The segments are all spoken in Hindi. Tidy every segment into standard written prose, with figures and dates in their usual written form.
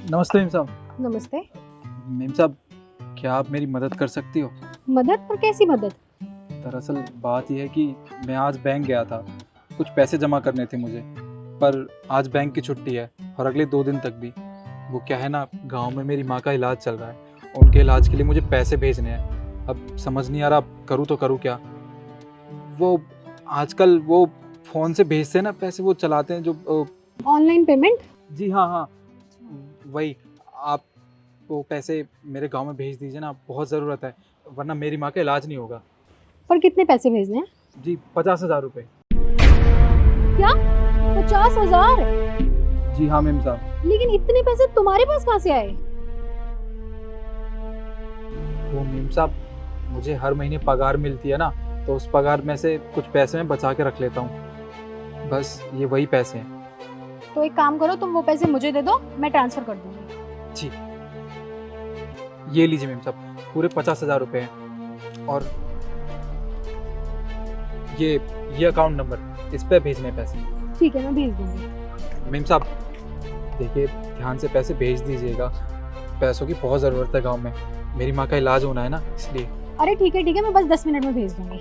नमस्ते मेम साहब। नमस्ते। मेम साहब, क्या आप मेरी मदद कर सकती हो? मदद? पर कैसी मदद? दरअसल बात यह है कि मैं आज बैंक गया था, कुछ पैसे जमा करने थे मुझे, पर आज बैंक की छुट्टी है और अगले 2 दिन तक भी। वो क्या है ना, गांव में मेरी माँ का इलाज चल रहा है, उनके इलाज के लिए मुझे पैसे भेजने हैं। अब समझ नहीं आ रहा करूँ तो करूँ क्या। वो आजकल वो फ़ोन से भेजते हैं ना पैसे, वो चलाते हैं जो ऑनलाइन पेमेंट? जी हाँ हाँ, वही। आप वो पैसे मेरे गांव में भेज दीजिए ना, बहुत ज़रूरत है, वरना मेरी माँ का इलाज नहीं होगा। पर कितने पैसे भेजने हैं? जी 50,000 रुपये। क्या? 50,000? जी हाँ मेम साहब। लेकिन इतने पैसे तुम्हारे पास कहाँ से आए? वो मेम साहब, मुझे हर महीने पगार मिलती है ना, तो उस पगार में से कुछ पैसे मैं बचा के रख लेता हूँ। बस ये वही पैसे हैं। तो एक काम करो, तुम वो पैसे मुझे दे दो, मैं ट्रांसफर कर दूंगी। जी, ये लीजिए मेम साहब, पूरे 50,000 रुपये हैं। और ये अकाउंट नंबर, इस पे भेजने हैं पैसे। ठीक है, मैं भेज दूंगी। मेम साहब देखिए, ध्यान से पैसे भेज दीजिएगा, पैसों की बहुत ज़रूरत है गांव में, मेरी माँ का इलाज होना है ना, इसलिए। अरे ठीक है, मैं बस 10 मिनट में भेज दूंगी।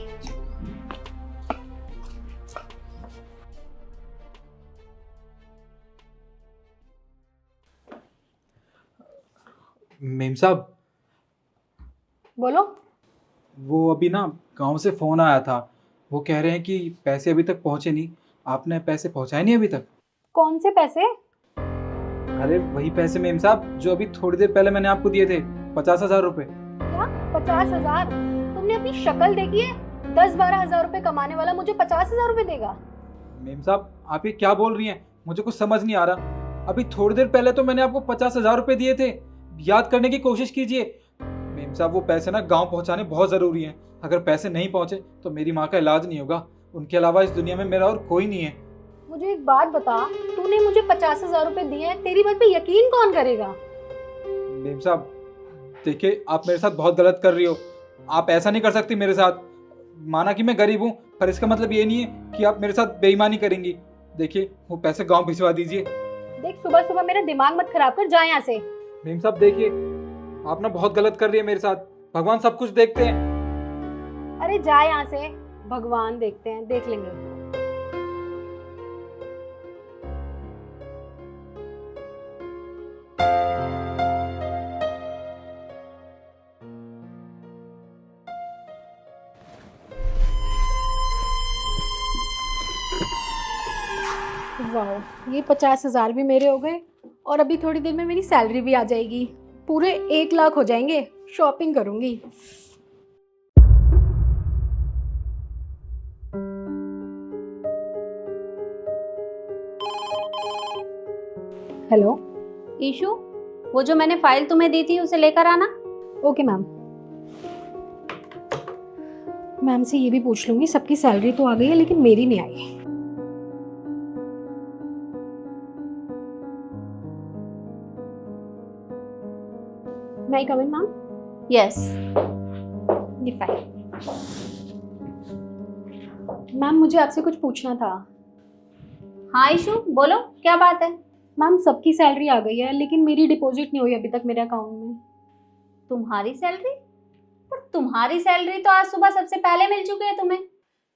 मेम साहब, बोलो। वो अभी ना गांव से फ़ोन आया था, वो कह रहे हैं कि पैसे अभी तक पहुँचे नहीं। आपने पैसे पहुँचाए नहीं अभी तक? कौन से पैसे? अरे वही पैसे मेम साहब, जो अभी थोड़ी देर पहले मैंने आपको दिए थे, 50,000 रुपये। क्या? 50,000? तुमने अपनी शक्ल देखी है? 10-12 हजार रुपए कमाने वाला मुझे 50,000 रुपए देगा? मेम साहब आप ये क्या बोल रही हैं, मुझे कुछ समझ नहीं आ रहा। अभी थोड़ी देर पहले तो मैंने आपको 50,000 रुपये दिए थे, याद करने की कोशिश कीजिए। मेम साहब वो पैसे ना गांव पहुंचाने बहुत ज़रूरी हैं, अगर पैसे नहीं पहुंचे तो मेरी माँ का इलाज नहीं होगा। उनके अलावा इस दुनिया में मेरा और कोई नहीं है। मुझे एक बात बता, तूने मुझे 50,000 रुपए दिए हैं, तेरी बात पे यकीन कौन करेगा? मेम साहब देखिए, आप मेरे साथ बहुत गलत कर रही हो, आप ऐसा नहीं कर सकती मेरे साथ। माना कि मैं गरीब हूँ, पर इसका मतलब ये नहीं है कि आप मेरे साथ बेईमानी करेंगी। देखिए वो पैसे गांव भिजवा दीजिए। देख, सुबह सुबह मेरा दिमाग मत खराब कर, जा यहाँ से। मेम साहब देखिए, आप ना बहुत गलत कर रही है मेरे साथ, भगवान सब कुछ देखते हैं। अरे जा यहाँ से, भगवान देखते हैं, देख लेंगे। वाह, ये 50,000 भी मेरे हो गए और अभी थोड़ी देर में मेरी सैलरी भी आ जाएगी। पूरे 1 लाख हो जाएंगे, शॉपिंग करूंगी। हेलो। ईशु, वो जो मैंने फाइल तुम्हें दी थी उसे लेकर आना। Okay ma'am. मैम से ये भी पूछ लूंगी, सबकी सैलरी तो आ गई है लेकिन मेरी नहीं आई। मैं कम इन मैम? यस। ये फाइल। मैम मुझे आपसे कुछ पूछना था। हाँ ईशु, बोलो क्या बात है। मैम सबकी सैलरी आ गई है लेकिन मेरी डिपॉजिट नहीं हुई अभी तक मेरे अकाउंट में। तुम्हारी सैलरी? पर तुम्हारी सैलरी तो आज सुबह सबसे पहले मिल चुकी है तुम्हें।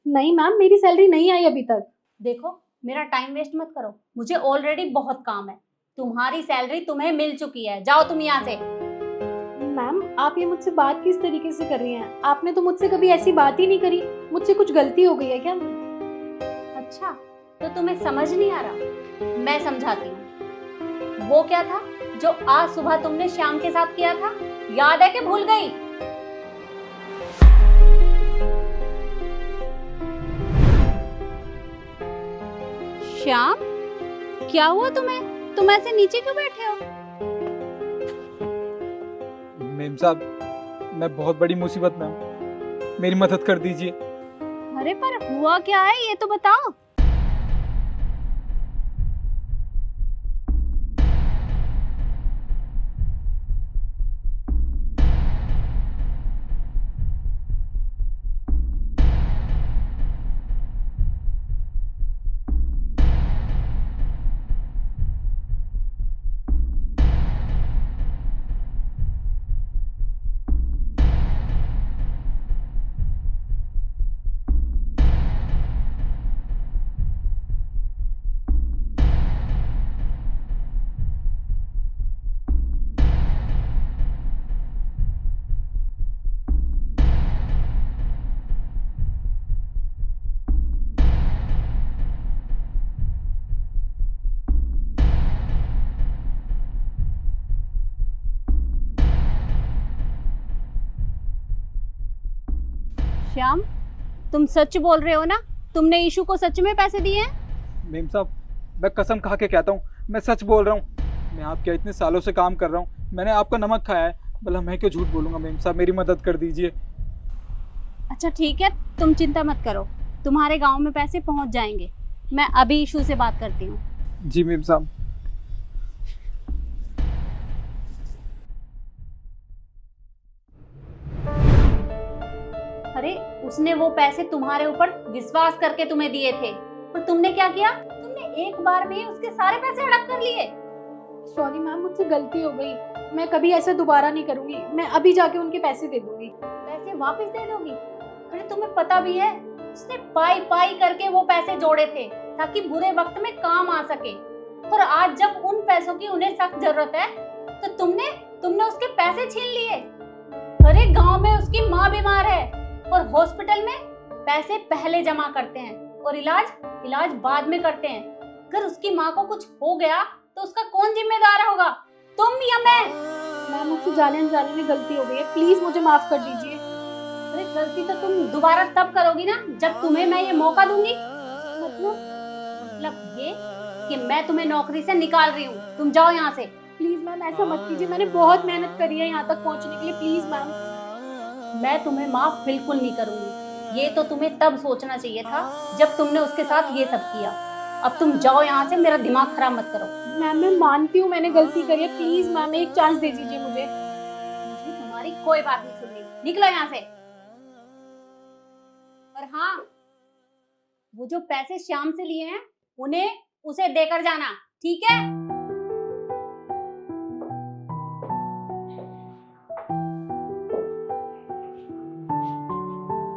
नहीं मैम, मेरी सैलरी नहीं आई अभी तक। देखो, मेरा टाइम वेस्ट मत करो, मुझे ऑलरेडी बहुत काम है। तुम्हारी सैलरी तुम्हें मिल चुकी है, जाओ तुम यहाँ से। मैम आप ये मुझसे बात किस तरीके से कर रही हैं? आपने तो मुझसे कभी ऐसी बात ही नहीं करी। मुझसे कुछ गलती हो गई है क्या? अच्छा, तो तुम्हें समझ नहीं आ रहा, मैं समझाती हूँ। वो क्या था जो आज सुबह तुमने श्याम के साथ किया था, याद है कि भूल गई? श्याम, क्या हुआ तुम्हें? तुम ऐसे नीचे क्यों बैठे हो? मेम साहब मैं बहुत बड़ी मुसीबत में हूँ, मेरी मदद कर दीजिए। अरे पर हुआ क्या है ये तो बताओ। श्याम, तुम सच बोल रहे हो ना? तुमने ईशु को सच में पैसे दिए हैं? मेम साहब, मैं कसम खा के कहता हूँ, मैं सच बोल रहा हूँ। मैं आपके इतने सालों से काम कर रहा हूँ, मैंने आपका नमक खाया है, भला मैं क्यों झूठ बोलूँगा? मेम साहब, मेरी मदद कर दीजिए। अच्छा ठीक है, तुम चिंता मत करो, तुम्हारे गांव में पैसे पहुंच जाएंगे। मैं अभी ईशु से बात करती हूँ। जी मेम साहब। अरे उसने वो पैसे तुम्हारे ऊपर विश्वास करके तुम्हें दिए थे, और तुमने क्या किया? तुमने एक बार में ही उसके सारे पैसे हड़प कर लिए। सॉरी मैम, मुझसे गलती हो गई। मैं कभी ऐसा दोबारा नहीं करूंगी। मैं अभी जाके उनके पैसे दे दूंगी। पैसे वापस दे दोगी? अरे तुम्हें पता भी है उसने पाई पाई करके वो पैसे जोड़े थे ताकि बुरे वक्त में काम आ सके, और आज जब उन पैसों की उन्हें सख्त जरूरत है तो तुमने उसके पैसे छीन लिए। अरे गांव में उसकी माँ बीमार है और हॉस्पिटल में पैसे पहले जमा करते हैं और इलाज बाद में करते हैं। अगर उसकी माँ को कुछ हो गया तो उसका कौन जिम्मेदार होगा, तुम या मैं? मैम, मुझसे जाने अनजाने में गलती हो गई है, प्लीज मुझे माफ कर दीजिए। अरे गलती तो तुम दोबारा तब करोगी ना जब तुम्हें मैं ये मौका दूंगी। मतलब ये कि मैं तुम्हें नौकरी से निकाल रही हूँ, तुम जाओ यहाँ से। प्लीज मैम, ऐसा मत कीजिए। मैंने बहुत मेहनत करी है यहाँ तक पहुँचने के लिए। Please ma'am. मैं तुम्हें माफ बिल्कुल नहीं करूंगी। ये तो तुम्हें तब सोचना चाहिए था जब तुमने उसके साथ ये सब किया। अब तुम जाओ यहाँ से, मेरा दिमाग खराब मत करो। मैम, मैं मानती हूँ मैंने गलती करी है। प्लीज मैम, एक चांस दे दीजिए मुझे। मुझे तुम्हारी कोई बात नहीं सुननी, निकलो यहाँ से। और हाँ, वो जो पैसे श्याम से लिए हैं उन्हें उसे देकर जाना, ठीक है?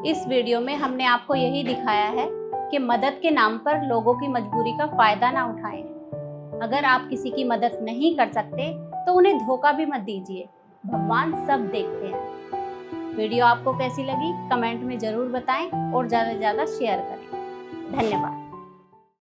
इस वीडियो में हमने आपको यही दिखाया है कि मदद के नाम पर लोगों की मजबूरी का फायदा ना उठाएं। अगर आप किसी की मदद नहीं कर सकते तो उन्हें धोखा भी मत दीजिए, भगवान सब देखते हैं। वीडियो आपको कैसी लगी कमेंट में जरूर बताएं और ज़्यादा से ज़्यादा शेयर करें। धन्यवाद।